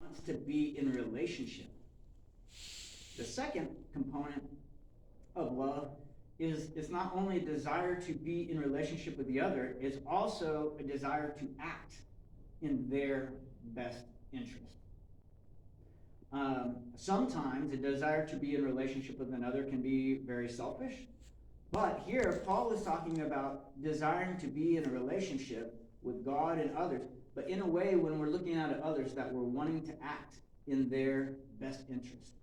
wants to be in relationship. The second component of love is it's not only a desire to be in relationship with the other, it's also a desire to act in their best interest. Sometimes a desire to be in relationship with another can be very selfish, but here Paul is talking about desiring to be in a relationship with God and others, but in a way when we're looking at others that we're wanting to act in their best interest.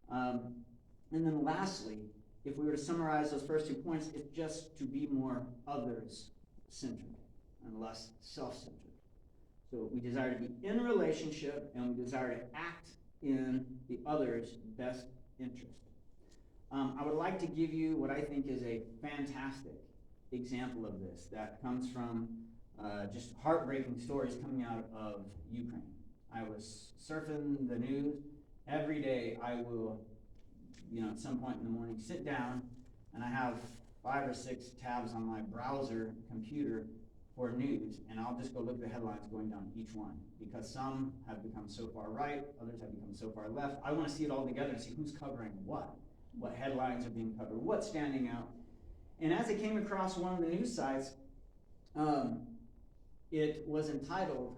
And then lastly, if we were to summarize those first 2 points, it's just to be more others-centered and less self-centered. So we desire to be in a relationship, and we desire to act in the other's best interest. I would like to give you what I think is a fantastic example of this that comes from just heartbreaking stories coming out of Ukraine. I was surfing the news. Every day I will, at some point in the morning, sit down, and I have 5 or 6 tabs on my browser computer for news, and I'll just go look at the headlines going down each one, because some have become so far right, others have become so far left. I want to see it all together and see who's covering what headlines are being covered, what's standing out. And as I came across one of the news sites, it was entitled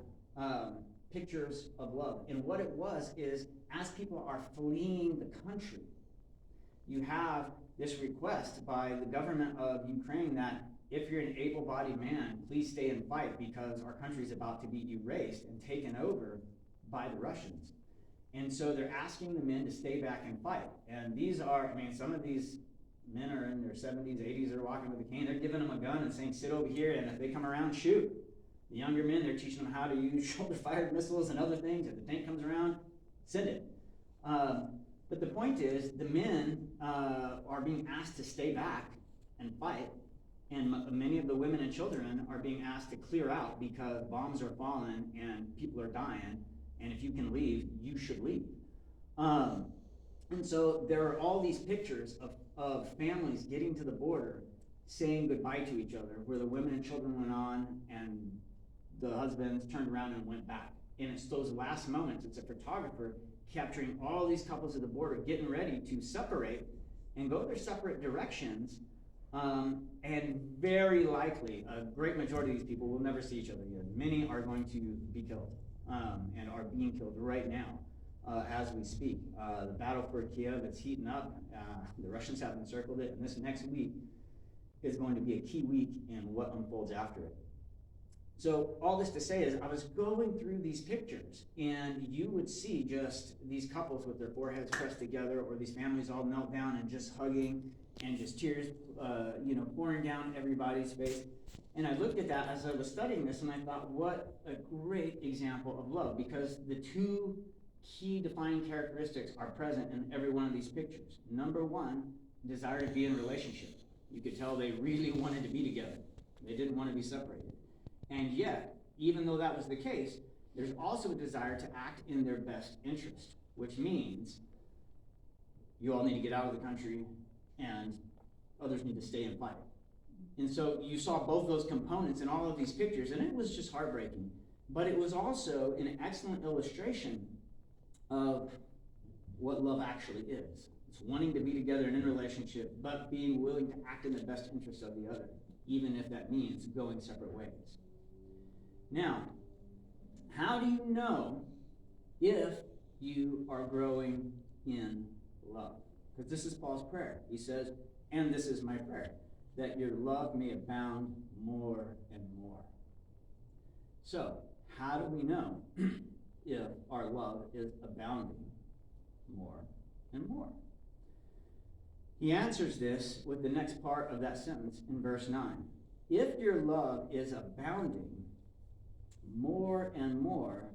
Pictures of Love. And what it was is, as people are fleeing the country, you have this request by the government of Ukraine that if you're an able-bodied man, please stay and fight, because our country is about to be erased and taken over by the Russians. And so they're asking the men to stay back and fight. And these are, some of these men are in their 70s, 80s, they're walking with a cane. They're giving them a gun and saying, sit over here, and if they come around, shoot. The younger men, they're teaching them how to use shoulder-fired missiles and other things. If the tank comes around, send it. But the point is, the men are being asked to stay back and fight, and many of the women and children are being asked to clear out because bombs are falling and people are dying, and if you can leave, you should leave. And so there are all these pictures of families getting to the border, saying goodbye to each other, where the women and children went on, and the husbands turned around and went back. And it's those last moments, it's a photographer capturing all these couples at the border, getting ready to separate and go their separate directions, and very likely, a great majority of these people will never see each other again. Many are going to be killed, and are being killed right now as we speak. The battle for Kiev, it's heating up. The Russians have encircled it, and this next week is going to be a key week in what unfolds after it. So all this to say is, I was going through these pictures, and you would see just these couples with their foreheads pressed together, or these families all knelt down and just hugging, and just tears, pouring down everybody's face. And I looked at that as I was studying this, and I thought, what a great example of love, because the 2 key defining characteristics are present in every one of these pictures. Number 1, desire to be in a relationship. You could tell they really wanted to be together. They didn't want to be separated. And yet, even though that was the case, there's also a desire to act in their best interest, which means you all need to get out of the country and others need to stay and fight. And so you saw both those components in all of these pictures, and it was just heartbreaking. But it was also an excellent illustration of what love actually is. It's wanting to be together and in a relationship, but being willing to act in the best interest of the other, even if that means going separate ways. Now, how do you know if you are growing in love? Because this is Paul's prayer. He says, and this is my prayer, that your love may abound more and more. So, how do we know if our love is abounding more and more? He answers this with the next part of that sentence in verse 9. If your love is abounding more and more,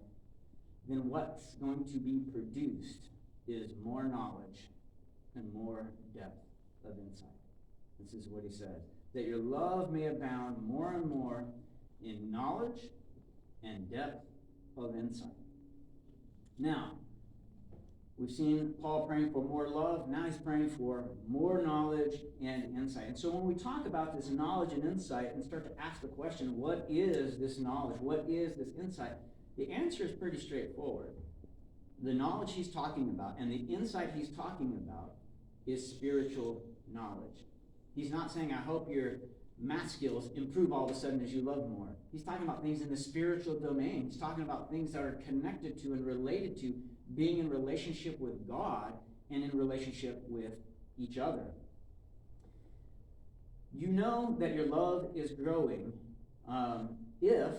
then what's going to be produced is more knowledge and more depth of insight. This is what he says, that your love may abound more and more in knowledge and depth of insight. Now, we've seen Paul praying for more love. Now he's praying for more knowledge and insight. And so when we talk about this knowledge and insight and start to ask the question, what is this knowledge? What is this insight? The answer is pretty straightforward. the knowledge he's talking about and the insight he's talking about is spiritual knowledge. He's not saying, I hope your math skills improve all of a sudden as you love more. He's talking about things in the spiritual domain. He's talking about things that are connected to and related to being in relationship with God and in relationship with each other. You know that your love is growing if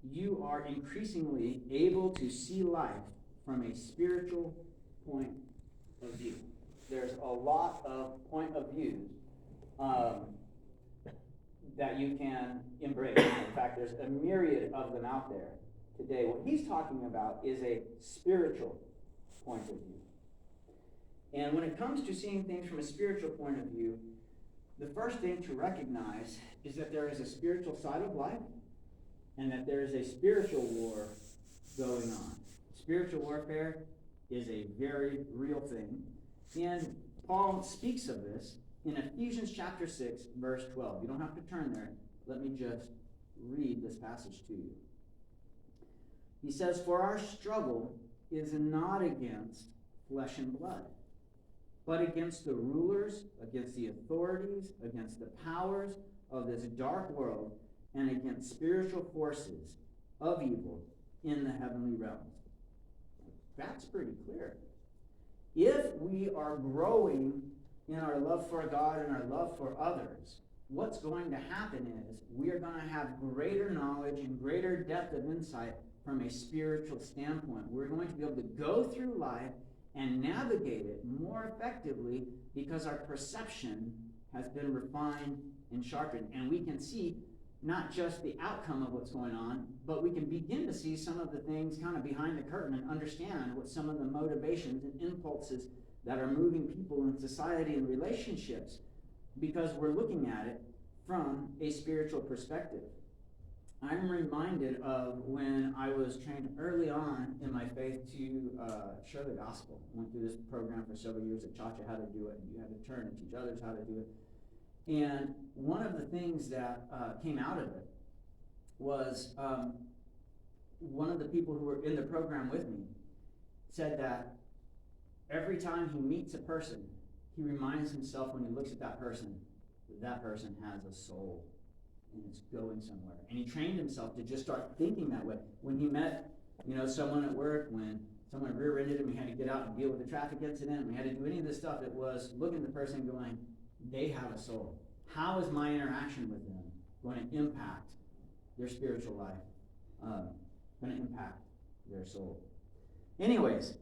you are increasingly able to see life from a spiritual point of view. There's a lot of point of views that you can embrace. In fact, there's a myriad of them out there today. What he's talking about is a spiritual point of view. And when it comes to seeing things from a spiritual point of view, the first thing to recognize is that there is a spiritual side of life and that there is a spiritual war going on. Spiritual warfare is a very real thing. And Paul speaks of this in Ephesians chapter 6, verse 12. You don't have to turn there. Let me just read this passage to you. He says, "For our struggle is not against flesh and blood, but against the rulers, against the authorities, against the powers of this dark world, and against spiritual forces of evil in the heavenly realms." That's pretty clear. If we are growing in our love for God and our love for others, what's going to happen is we are going to have greater knowledge and greater depth of insight from a spiritual standpoint. We're going to be able to go through life and navigate it more effectively because our perception has been refined and sharpened. And we can see not just the outcome of what's going on, but we can begin to see some of the things kind of behind the curtain and understand what some of the motivations and impulses that are moving people in society and relationships, because we're looking at it from a spiritual perspective. I'm reminded of when I was trained early on in my faith to share the gospel. I went through this program for several years that taught you how to do it, and you had to turn and teach others how to do it. And one of the things that came out of it was one of the people who were in the program with me said that every time he meets a person, he reminds himself when he looks at that person has a soul and it's going somewhere. And he trained himself to just start thinking that way. When he met, someone at work, when someone rear-ended him, he had to get out and deal with a traffic incident, and he had to do any of this stuff, it was looking at the person going, they have a soul. How is my interaction with them going to impact their spiritual life? Going to impact their soul. Anyways,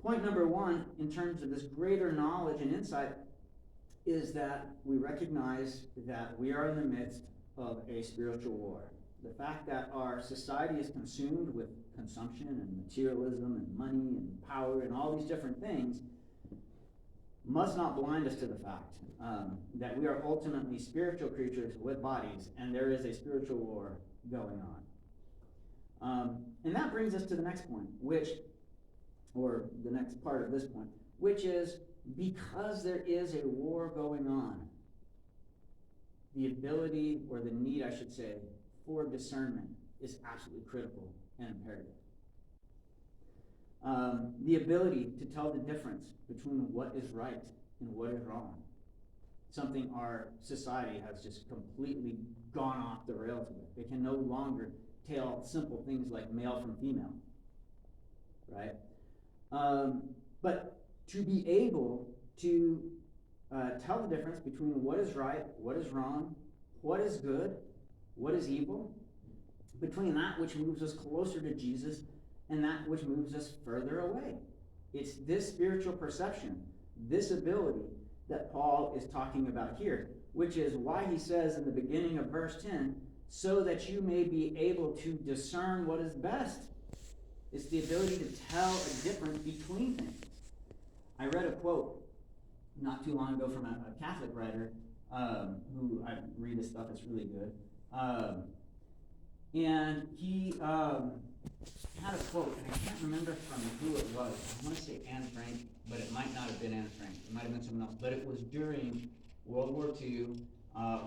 point number one, in terms of this greater knowledge and insight, is that we recognize that we are in the midst of a spiritual war. The fact that our society is consumed with consumption and materialism and money and power and all these different things must not blind us to the fact that we are ultimately spiritual creatures with bodies, and there is a spiritual war going on. And that brings us to the next point, or the next part of this point, which is, because there is a war going on, the ability, or the need, I should say, for discernment is absolutely critical and imperative. The ability to tell the difference between what is right and what is wrong. Something our society has just completely gone off the rails with. They can no longer tell simple things like male from female, right? But to be able to tell the difference between what is right, what is wrong, what is good, what is evil, between that which moves us closer to Jesus and that which moves us further away. It's this spiritual perception, this ability that Paul is talking about here, which is why he says in the beginning of verse 10, so that you may be able to discern what is best. It's the ability to tell a difference between things. I read a quote not too long ago from a Catholic writer who I read his stuff, it's really good. And he had a quote, and I can't remember from who it was. I want to say Anne Frank, but it might not have been Anne Frank. It might have been someone else. But it was during World War II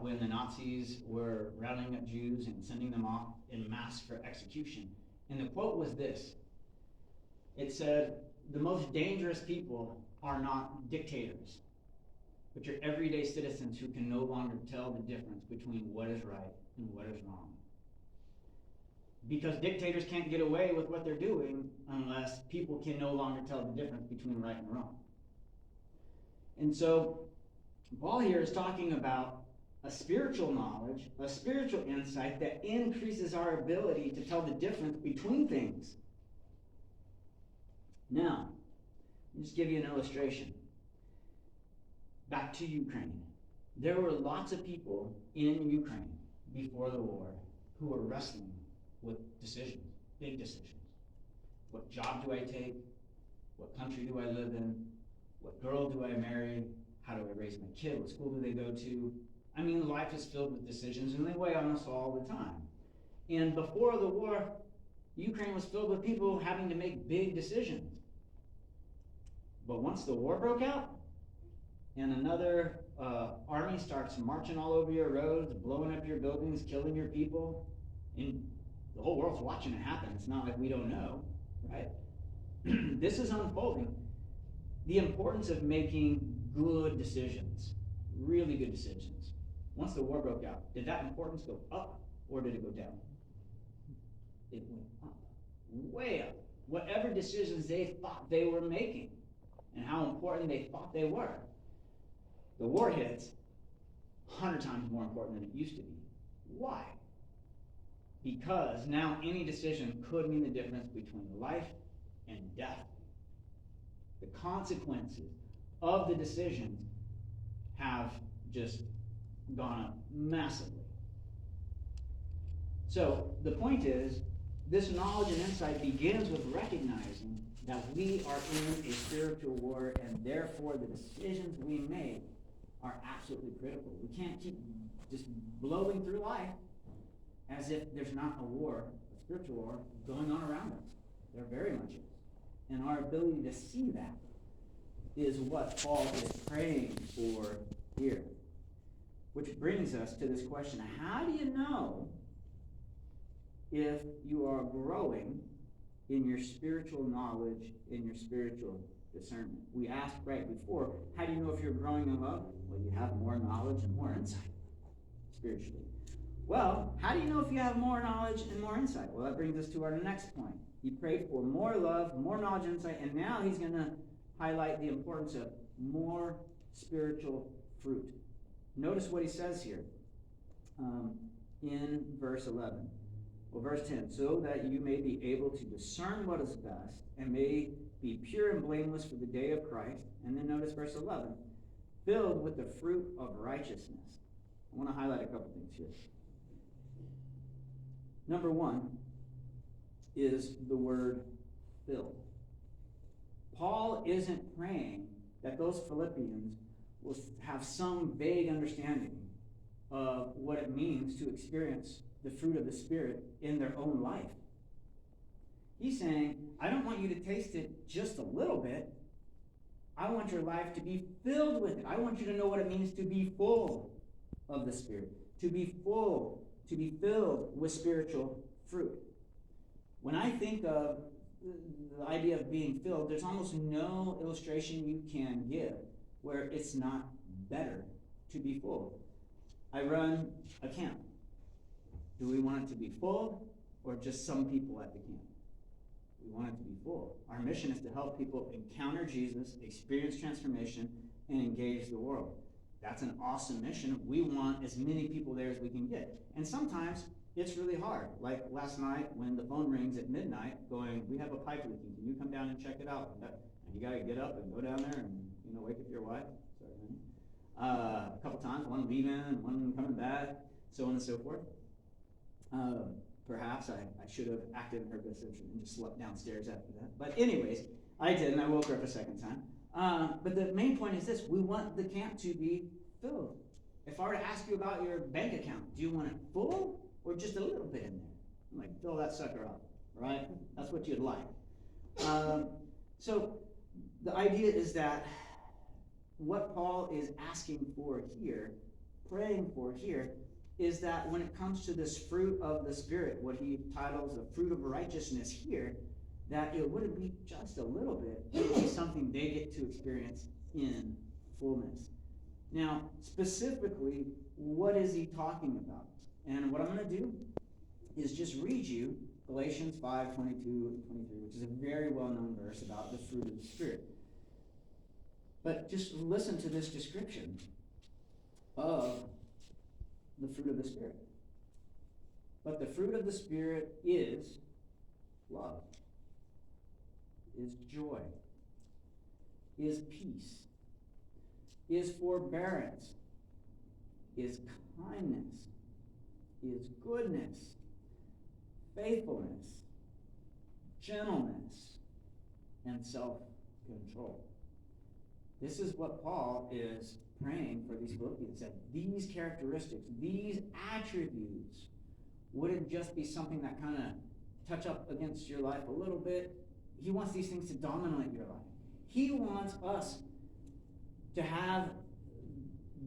when the Nazis were rounding up Jews and sending them off in mass for execution. And the quote was this. it said, the most dangerous people are not dictators, but your everyday citizens who can no longer tell the difference between what is right and what is wrong. Because dictators can't get away with what they're doing unless people can no longer tell the difference between right and wrong. And so, Paul here is talking about a spiritual knowledge, a spiritual insight that increases our ability to tell the difference between things. Now, I'll just give you an illustration. Back to Ukraine. There were lots of people in Ukraine before the war who were wrestling with decisions, big decisions. What job do I take? What country do I live in? What girl do I marry? How do I raise my kid? What school do they go to? I mean, life is filled with decisions, and they weigh on us all the time. And before the war, Ukraine was filled with people having to make big decisions. But once the war broke out, and another army starts marching all over your roads, blowing up your buildings, killing your people, and the whole world's watching it happen. It's not like we don't know, right? This is unfolding. The importance of making good decisions, really good decisions. Once the war broke out, did that importance go up or did it go down? It went up, way up. Whatever decisions they thought they were making and how important they thought they were, the war hits 100 times more important than it used to be. Why? Because now any decision could mean the difference between life and death. The consequences of the decisions have just gone up massively. So the point is, this knowledge and insight begins with recognizing that we are in a spiritual war, and therefore the decisions we make are absolutely critical. We can't keep just blowing through life as if there's not a war, a spiritual war, going on around us. There very much is. And our ability to see that is what Paul is praying for here. Which brings us to this question: how do you know if you are growing in your spiritual knowledge, in your spiritual discernment? We asked right before, how do you know if you're growing in love? Well, you have more knowledge and more insight spiritually. Well, how do you know if you have more knowledge and more insight? Well, that brings us to our next point. He prayed for more love, more knowledge and insight, and now he's going to highlight the importance of more spiritual fruit. Notice what he says here in verse 11. Well, verse 10, so that you may be able to discern what is best and may be pure and blameless for the day of Christ. And then notice verse 11, filled with the fruit of righteousness. I want to highlight a couple things here. Number one is the word filled. Paul isn't praying that those Philippians will have some vague understanding of what it means to experience the fruit of the Spirit in their own life. He's saying, I don't want you to taste it just a little bit. I want your life to be filled with it. I want you to know what it means to be full of the Spirit, to be full, to be filled with spiritual fruit. When I think of the idea of being filled, there's almost no illustration you can give where it's not better to be full. I run a camp. Do we want it to be full or just some people at the camp? We want it to be full. Our mission is to help people encounter Jesus, experience transformation, and engage the world. That's an awesome mission. We want as many people there as we can get. And sometimes it's really hard. Like last night when the phone rings at midnight going, we have a pipe leaking. Can you come down and check it out? And you got to get up and go down there and wake up your wife. Sorry, honey. A couple times, one leaving and one coming back, so on and so forth. Perhaps I should have acted in her best interest and just slept downstairs after that. But anyways, I did, and I woke her up a second time. But the main point is this: we want the camp to be filled. If I were to ask you about your bank account, do you want it full or just a little bit in there? I'm like, fill that sucker up, right? That's what you'd like. So the idea is that what Paul is asking for here, praying for here, is that when it comes to this fruit of the Spirit, what he titles the fruit of righteousness here, that it wouldn't be just a little bit, it would be something they get to experience in fullness. Now, specifically, what is he talking about? And what I'm going to do is just read you Galatians 5:22 and 23, which is a very well-known verse about the fruit of the Spirit. But just listen to this description of the fruit of the Spirit. But the fruit of the Spirit is love, is joy, is peace, is forbearance, is kindness, is goodness, faithfulness, gentleness, and self-control. This is what Paul is praying for these Philippians, that these characteristics, these attributes wouldn't just be something that kind of touch up against your life a little bit. He wants these things to dominate your life. He wants us to have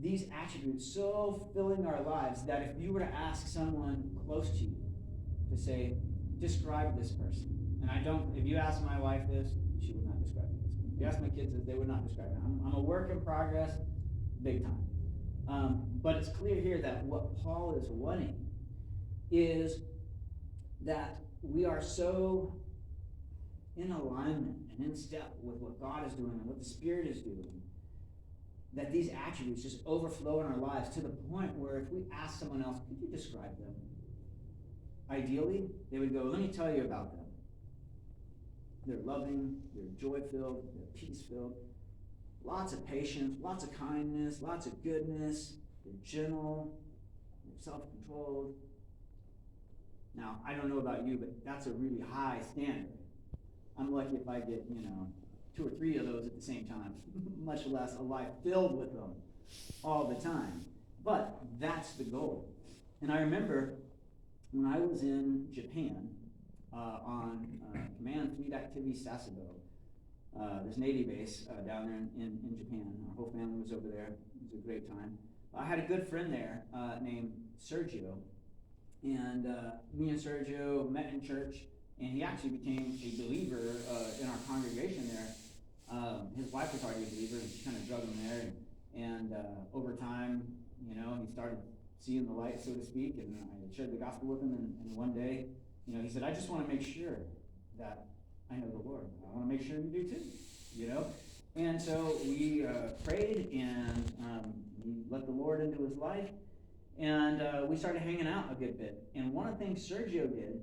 these attributes so filling our lives that if you were to ask someone close to you to say, describe this person. And if you ask my wife this, she would not describe me this. If you ask my kids this, they would not describe me. I'm a work in progress, big time. But it's clear here that what Paul is wanting is that we are so in alignment and in step with what God is doing and what the Spirit is doing, that these attributes just overflow in our lives to the point where if we ask someone else, could you describe them? Ideally, they would go, let me tell you about them. They're loving, they're joy-filled, they're peace-filled, lots of patience, lots of kindness, lots of goodness, they're gentle, they're self-controlled. Now, I don't know about you, but that's a really high standard. I'm lucky if I get, 2 or 3 of those at the same time, much less a life filled with them all the time. But that's the goal. And I remember when I was in Japan on Command Fleet Activity Sasebo, this Navy base down there in Japan. Our whole family was over there. It was a great time. I had a good friend there named Sergio. And me and Sergio met in church, and he actually became a believer in our congregation there. His wife was already a believer, and she kind of drug him there. And over time, he started seeing the light, so to speak, and I shared the gospel with him. And one day, he said, I just want to make sure that I know the Lord. I want to make sure you do too, And so we prayed, and he let the Lord into his life. And we started hanging out a good bit. And one of the things Sergio did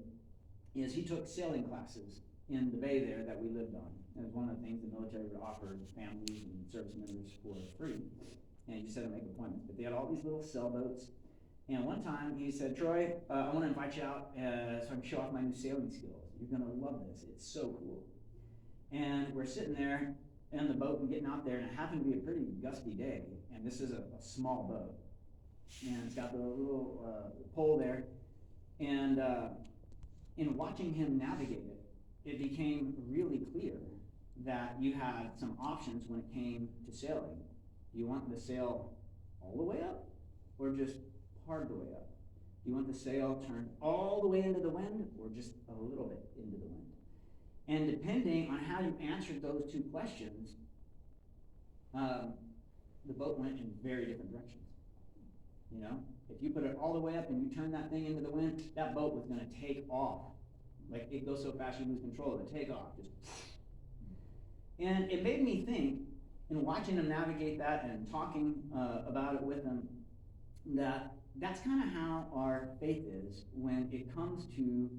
is he took sailing classes in the bay there that we lived on. It was one of the things the military would offer families and service members for free. And you just had to make appointments. But they had all these little sailboats. And one time he said, Troy, I want to invite you out so I can show off my new sailing skills. You're going to love this. It's so cool. And we're sitting there in the boat and getting out there, and it happened to be a pretty gusty day. And this is a small boat. And it's got the little pole there. And in watching him navigate it, it became really clear that you had some options when it came to sailing. Do you want the sail all the way up or just part of the way up? Do you want the sail turned all the way into the wind or just a little bit into the wind? And depending on how you answered those two questions, the boat went in very different directions. If you put it all the way up and you turn that thing into the wind, that boat was going to take off. Like, it goes so fast you lose control of it. Take off. And it made me think, in watching him navigate that and talking about it with him, that's kind of how our faith is when it comes to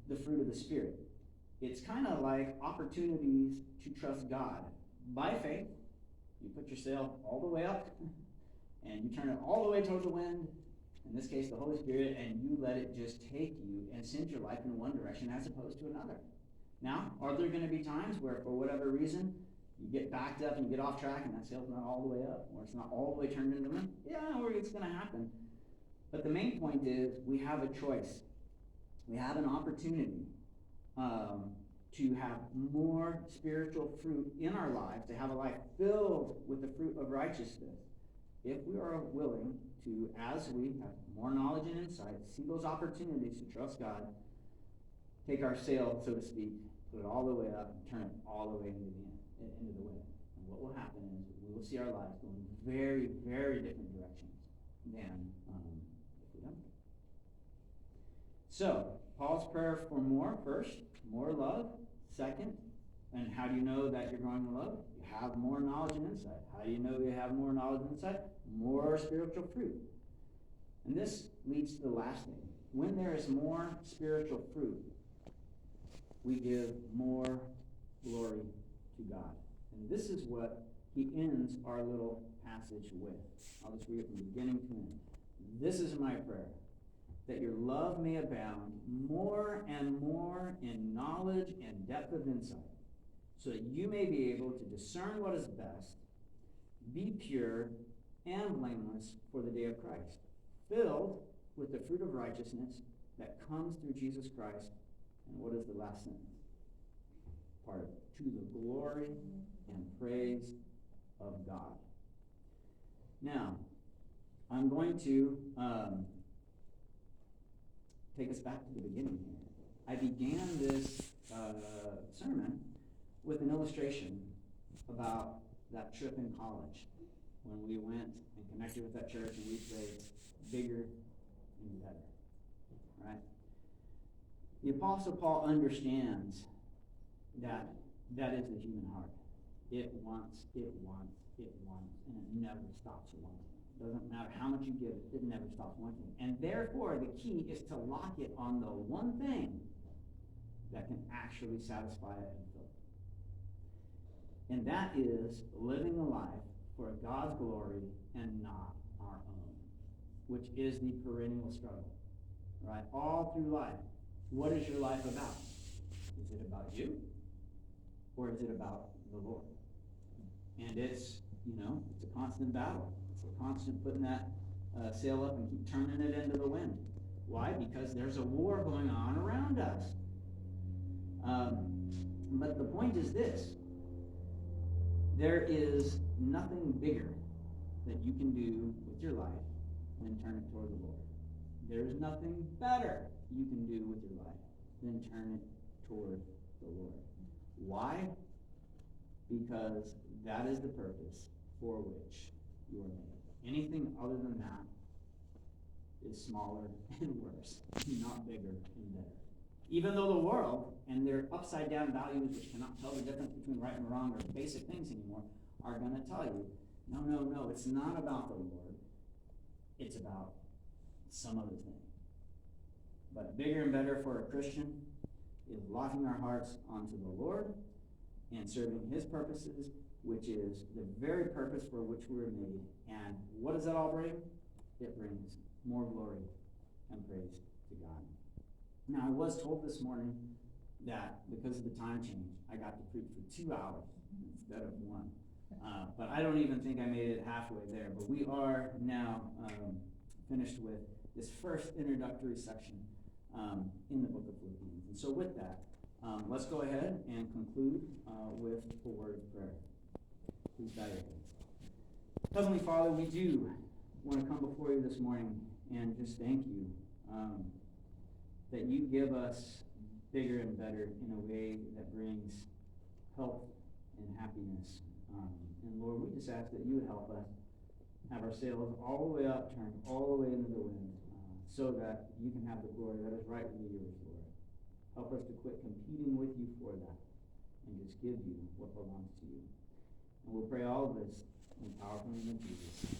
the fruit of the Spirit. It's kind of like opportunities to trust God. By faith, you put your sail all the way up, and you turn it all the way toward the wind, in this case the Holy Spirit, and you let it just take you and send your life in one direction as opposed to another. Now, are there going to be times where, for whatever reason, you get backed up and you get off track and that sail's not all the way up, or it's not all the way turned into the wind? Yeah, or it's going to happen. But the main point is we have a choice. We have an opportunity to have more spiritual fruit in our lives, to have a life filled with the fruit of righteousness, if we are willing to, as we have more knowledge and insight, see those opportunities to trust God, take our sail, so to speak, put it all the way up, and turn it all the way into the wind. And what will happen is we will see our lives going very, very different directions than if we don't. So, Paul's prayer for more, first, more love. Second, and how do you know that you're growing in love? You have more knowledge and insight. How do you know you have more knowledge and insight? More spiritual fruit. And this leads to the last thing. When there is more spiritual fruit, we give more glory to God. And this is what he ends our little passage with. I'll just read it from beginning to end. This is my prayer, that your love may abound more and more in knowledge and depth of insight, so that you may be able to discern what is best, be pure and blameless for the day of Christ, filled with the fruit of righteousness that comes through Jesus Christ. And what is the last sentence? Part of it. To the glory and praise of God. Now, I'm going to take us back to the beginning here. I began this sermon with an illustration about that trip in college when we went and connected with that church and we prayed bigger and better. Right? The Apostle Paul understands that that is the human heart. It wants, and it never stops wanting. Doesn't matter how much you give it, it never stops wanting. And therefore, the key is to lock it on the one thing that can actually satisfy it and fill it. And that is living a life for God's glory and not our own, which is the perennial struggle, right? All through life. What is your life about? Is it about you? Or is it about the Lord? And it's a constant battle. It's a constant putting that sail up and keep turning it into the wind. Why? Because there's a war going on around us. But the point is this. There is nothing bigger that you can do with your life than turn it toward the Lord. There is nothing better you can do with your life than turn it toward the Lord. Why? Because that is the purpose for which you are made. Anything other than that is smaller and worse, not bigger and better. Even though the world and their upside down values, which cannot tell the difference between right and wrong or basic things anymore, are going to tell you, no, it's not about the Lord. It's about some other thing. But bigger and better for a Christian is locking our hearts onto the Lord and serving his purposes, which is the very purpose for which we were made. And what does that all bring? It brings more glory and praise to God. Now, I was told this morning that because of the time change, I got to preach for 2 hours instead of 1. But I don't even think I made it halfway there. But we are now finished with this first introductory section in the book of Philippians. And so with that, let's go ahead and conclude with a word of prayer. Please bow your heads. Heavenly Father, we do want to come before you this morning and just thank you that you give us bigger and better in a way that brings health and happiness. And Lord, we just ask that you would help us have our sails all the way up, turned all the way into the wind, so that you can have the glory that is rightly yours, Lord. Help us to quit competing with you for that and just give you what belongs to you. And we'll pray all of this in the powerful name of Jesus.